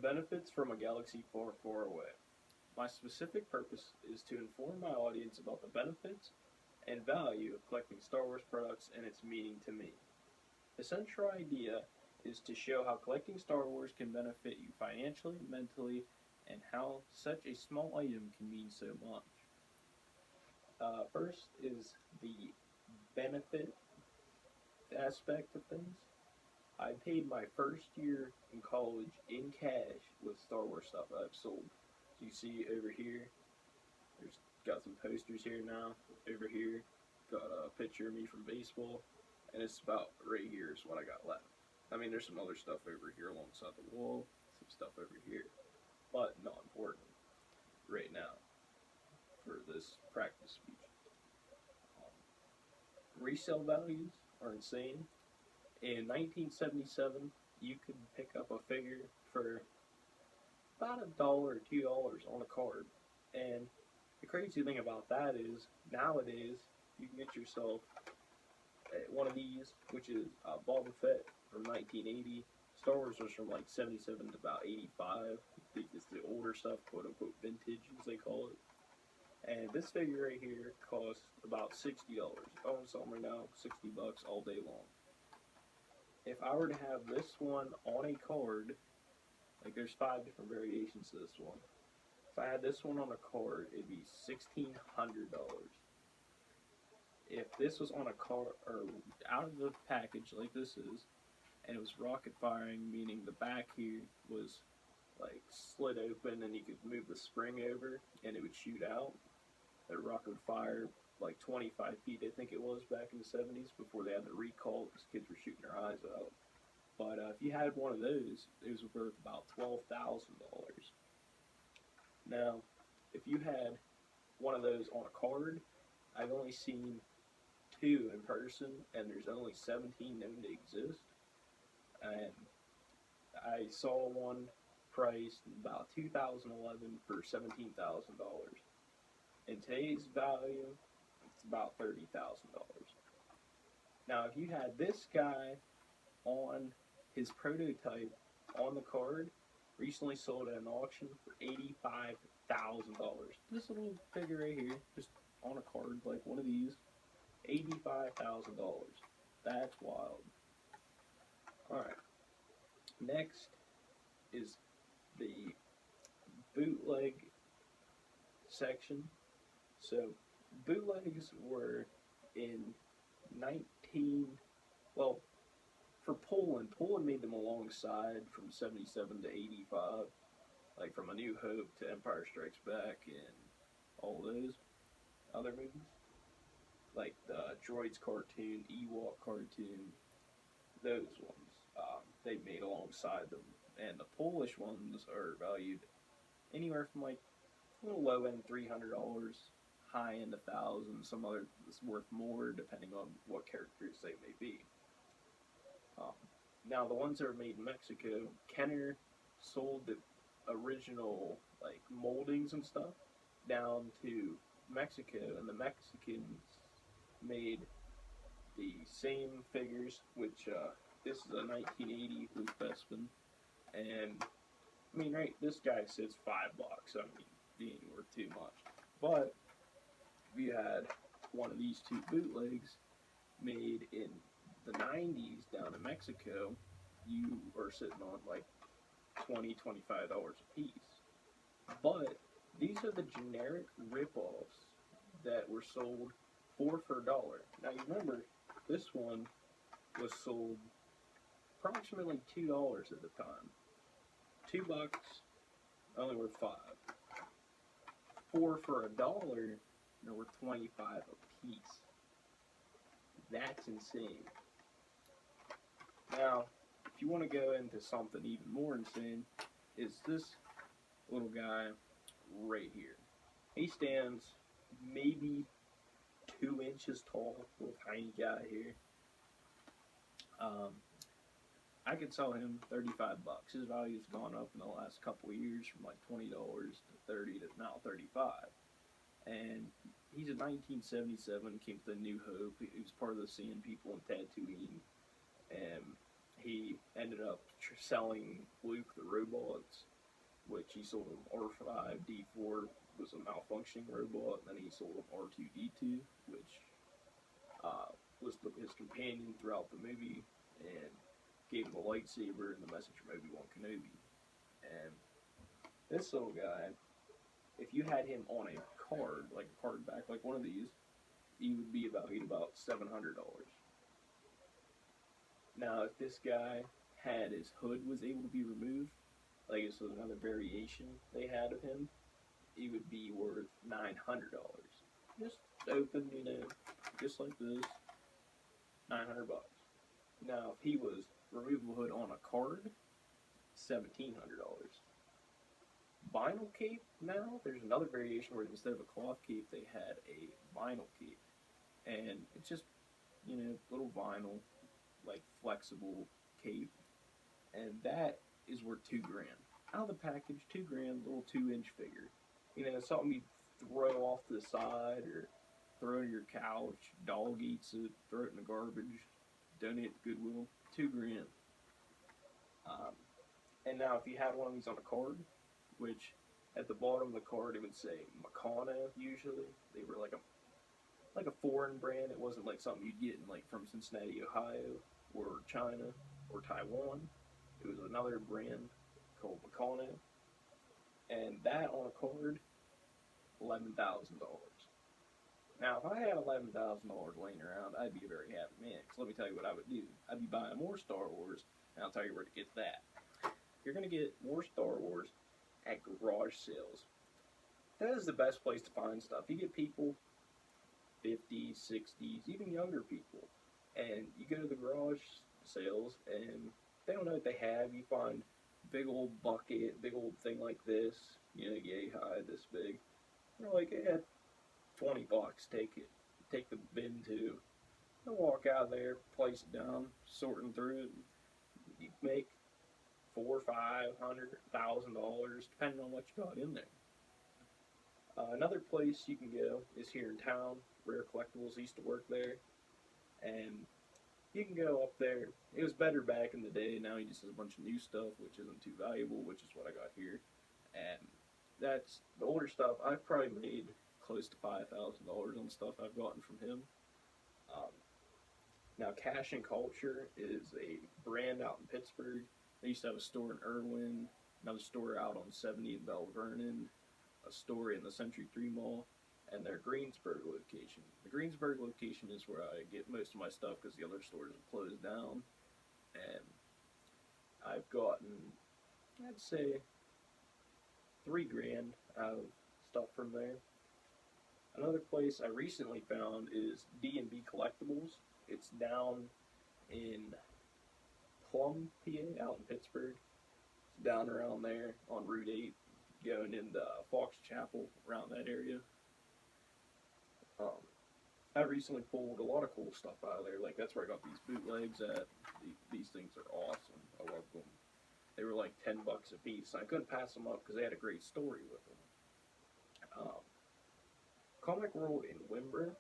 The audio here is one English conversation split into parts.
Benefits from a galaxy far, far away. My specific purpose is to inform my audience about the benefits and value of collecting Star Wars products and its meaning to me. The central idea is to show how collecting Star Wars can benefit you financially, mentally, and how such a small item can mean so much. First is the benefit aspect of things. I paid my first year in college in cash with Star Wars stuff I've sold. So you see over here, there's got some posters here now. Over here, got a picture of me from baseball, and it's about right here is what I got left. I mean, there's some other stuff over here alongside the wall, some stuff over here, but not important right now for this practice speech. Resale values are insane. In 1977, you could pick up a figure for about $1 or $2 on a card. And the crazy thing about that is nowadays you can get yourself one of these, which is Boba Fett from 1980. Star Wars was from like 77 to about 85. It's the older stuff, quote unquote vintage, as they call it. And this figure right here costs about $60. If I want something right now, $60 all day long. If I were to have this one on a card, like there's 5 different variations to this one. If I had this one on a card, it'd be $1,600. If this was on a card or out of the package like this is, and it was rocket firing, meaning the back here was like slit open and you could move the spring over and it would shoot out. That rocket would fire like 25 feet, I think it was, back in the 70s before they had the recall because kids were shooting their eyes out. But if you had one of those, it was worth about $12,000. Now, if you had one of those on a card, I've only seen 2 in person, and there's only 17 known to exist. And I saw one priced about 2011 for $17,000. In today's value, it's about $30,000. Now, if you had this guy on his prototype on the card, recently sold at an auction for $85,000. This little figure right here, just on a card like one of these, $85,000. That's wild. Alright. Next is the bootleg section. So, bootlegs were in 19, for Poland made them alongside from 77 to 85, like from A New Hope to Empire Strikes Back and all those other movies. Like the Droids cartoon, Ewok cartoon, those ones, they made alongside them. And the Polish ones are valued anywhere from like a little low end $300, high end $1,000. Some other is worth more depending on what characters they may be. Now the ones that are made in Mexico, Kenner sold the original like moldings and stuff down to Mexico, and the Mexicans made the same figures, which this is a 1980 Luke Bespin, and I mean, right, this guy says $5. I mean, he ain't worth too much. But if you had one of these 2 bootlegs made in the 90s down in Mexico, you are sitting on like $20, $25 a piece. But these are the generic ripoffs that were sold for $1. Now you remember, this one was sold approximately $2 at the time. $2, only worth 5. 4 for $1, they're worth 25 a piece. That's insane. Now, if you want to go into something even more insane, is this little guy right here. He stands maybe 2 inches tall, little tiny guy here. I could sell him $35. His value's gone up in the last couple of years from like $20 to $30 to now $35. And he's a 1977, came to New Hope. He was part of the Sand People in Tatooine. And he ended up selling Luke the robots which he sold him R5D4 was a malfunctioning robot. Then he sold him R2D2, which was his companion throughout the movie, and gave him a lightsaber and the message from Obi-Wan Kenobi. And this little guy, if you had him on a card, like a card back, like one of these, he would be about $700. Now, if this guy had his hood was able to be removed, like this was another variation they had of him, he would be worth $900. Just open, just like this, $900. Now, if he was removable hood on a card, $1,700. Vinyl cape now, there's another variation where instead of a cloth cape, they had a vinyl cape. And it's just, little vinyl, like flexible cape. And that is worth $2,000. Out of the package, $2,000, little 2-inch figure. Something you throw off to the side or throw in your couch, dog eats it, throw it in the garbage, donate it to Goodwill, $2,000. And now if you had one of these on a card, which at the bottom of the card it would say Meccano usually. They were like a foreign brand. It wasn't like something you'd get in from Cincinnati, Ohio, or China, or Taiwan. It was another brand called Meccano. And that on a card, $11,000. Now, if I had $11,000 laying around, I'd be a very happy man. Because let me tell you what I would do. I'd be buying more Star Wars, and I'll tell you where to get that. You're going to get more Star Wars at garage sales. That is the best place to find stuff. You get people, 50s, 60s, even younger people, and you go to the garage sales, and they don't know what they have. You find big old bucket, big old thing like this, yay high, this big. They're like, yeah, $20, take it. Take the bin too. They'll walk out there, place it down, sorting through it. You make $400, $500, $1,000, depending on what you got in there. Another place you can go is here in town. Rare Collectibles used to work there, and you can go up there. It was better back in the day. Now he just has a bunch of new stuff, which isn't too valuable, which is what I got here. And that's the older stuff. I've probably made close to $5,000 on stuff I've gotten from him. Now, Cash and Culture is a brand out in Pittsburgh. They used to have a store in Irwin, another store out on 70 in Bell Vernon, a store in the Century 3 Mall, and their Greensburg location. The Greensburg location is where I get most of my stuff because the other stores have closed down. And I've gotten, I'd say, $3,000 out of stuff from there. Another place I recently found is D&B Collectibles. It's down in Plum, PA, out in Pittsburgh. It's down around there on Route 8, going into Fox Chapel, around that area. I recently pulled a lot of cool stuff out of there. Like, that's where I got these bootlegs at. These things are awesome. I love them. They were like $10 a piece. I couldn't pass them up because they had a great story with them. Comic World in Wimber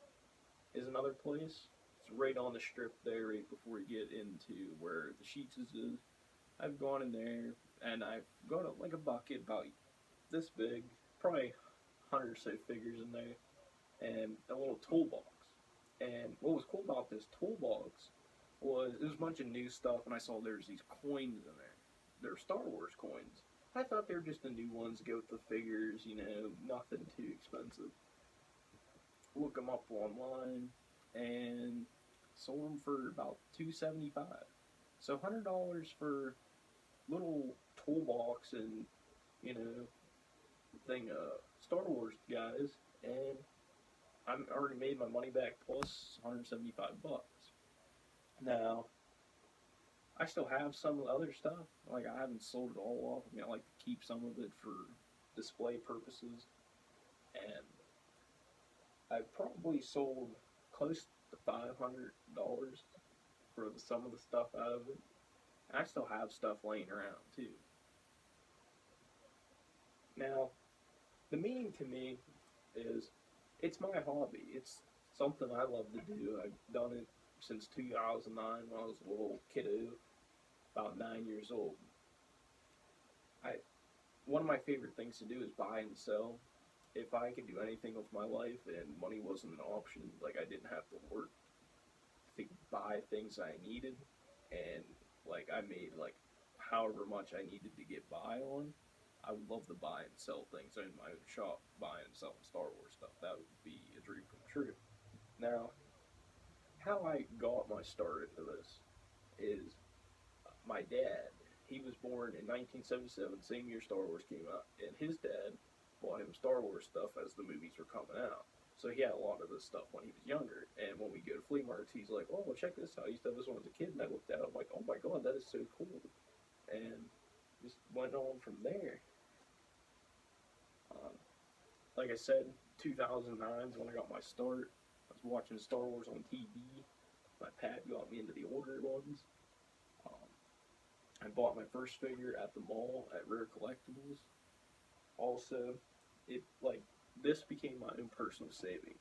is another place. It's right on the strip there, right before you get into where the Sheets is. I've gone in there, and I've got like a bucket about this big, probably 100 or so figures in there, and a little toolbox. And what was cool about this toolbox was it was a bunch of new stuff, and I saw there's these coins in there. They're Star Wars coins. I thought they were just the new ones, go with the figures, nothing too expensive. Look them up online, and sold them for about $275. So $100 for little toolbox and thing Star Wars guys, and I'm already made my money back plus $175. Now, I still have some of the other stuff. Like, I haven't sold it all off. I like to keep some of it for display purposes, and I've probably sold close to $500 for some of the stuff out of it. And I still have stuff laying around too. Now, the meaning to me is it's my hobby. It's something I love to do. I've done it since 2009 when I was a little kiddo, about 9 years old. one of my favorite things to do is buy and sell. If I could do anything with my life and money wasn't an option, like I didn't have to work to buy things I needed, and like I made like however much I needed to get by on, I would love to buy and sell things in my own shop, buying and selling Star Wars stuff. That would be a dream come true. Now, how I got my start into this is my dad. He was born in 1977, same year Star Wars came out, and his dad bought him Star Wars stuff as the movies were coming out. So he had a lot of this stuff when he was younger. And when we go to flea markets, he's like, "Oh, well, check this out. I used to have this one as a kid." And I looked at it, I'm like, "Oh my god, that is so cool!" And just went on from there. Um, like I said, 2009 is when I got my start. I was watching Star Wars on TV. My pad got me into the older ones. Um, I bought my first figure at the mall at Rare Collectibles. Also, it like this became my own personal savings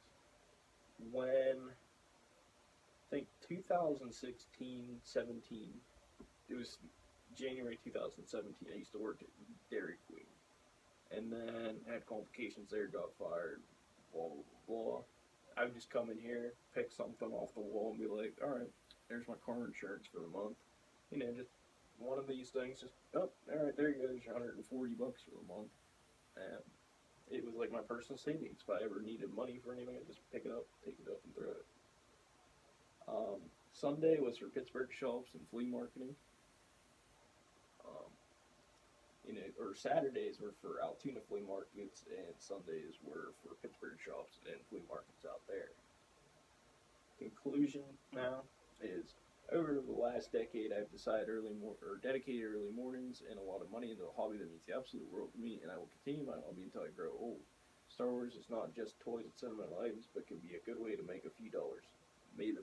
when I think 2016, 17. It was January 2017. I used to work at Dairy Queen, and then had complications there. Got fired. Blah blah blah. I would just come in here, pick something off the wall, and be like, "All right, there's my car insurance for the month." Just one of these things. Just all right, there you go. There's your $140 for the month, and it was like my personal savings. If I ever needed money for anything, I'd just pick it up, take it up, and throw it. Sunday was for Pittsburgh shops and flea marketing. Um, or Saturdays were for Altoona flea markets, and Sundays were for Pittsburgh shops and flea markets out there. Conclusion now is over the last decade, I've decided dedicated early mornings and a lot of money into a hobby that means the absolute world to me, and I will continue my hobby until I grow old. Star Wars is not just toys and sentimental items, but can be a good way to make a few dollars. May the